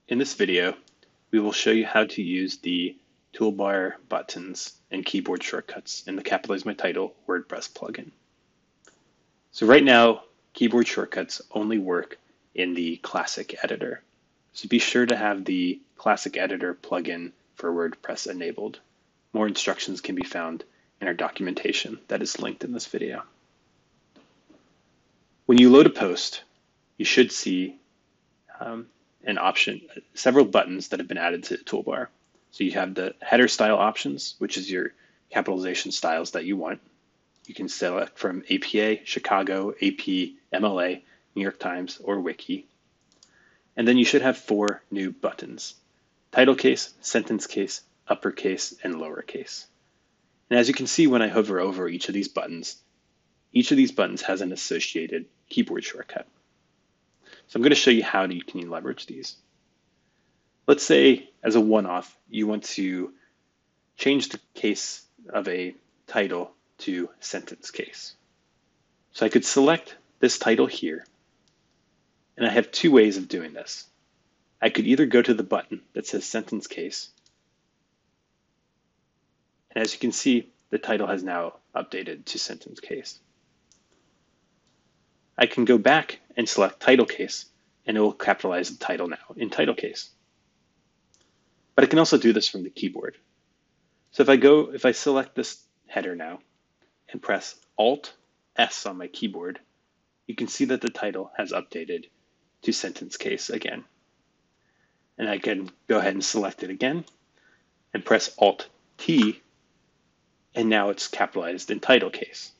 In this video, we will show you how to use the toolbar buttons and keyboard shortcuts in the Capitalize My Title WordPress plugin. So right now, keyboard shortcuts only work in the Classic editor. So be sure to have the Classic editor plugin for WordPress enabled. More instructions can be found in our documentation that is linked in this video. When you load a post, you should see an option, several buttons that have been added to the toolbar. So you have the header style options, which is your capitalization styles that you want. You can select from APA, Chicago, AP, MLA, New York Times, or Wiki. And then you should have 4 new buttons: title case, sentence case, uppercase, and lowercase. And as you can see when I hover over each of these buttons has an associated keyboard shortcut. So I'm going to show you how you can leverage these. Let's say, as a one-off, you want to change the case of a title to sentence case. So I could select this title here, and I have 2 ways of doing this. I could either go to the button that says sentence case, and as you can see, the title has now updated to sentence case. I can go back and select title case, and it will capitalize the title now in title case. But I can also do this from the keyboard. So if I select this header now and press Alt-S on my keyboard, you can see that the title has updated to sentence case again. And I can go ahead and select it again and press Alt-T, and now it's capitalized in title case.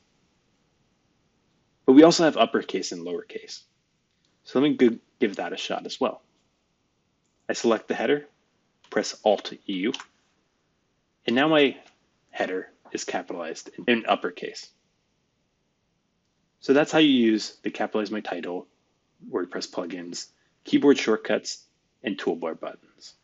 But we also have uppercase and lowercase. So let me give that a shot as well. I select the header, press Alt-U, and now my header is capitalized in uppercase. So that's how you use the Capitalize My Title WordPress plugins, keyboard shortcuts, and toolbar buttons.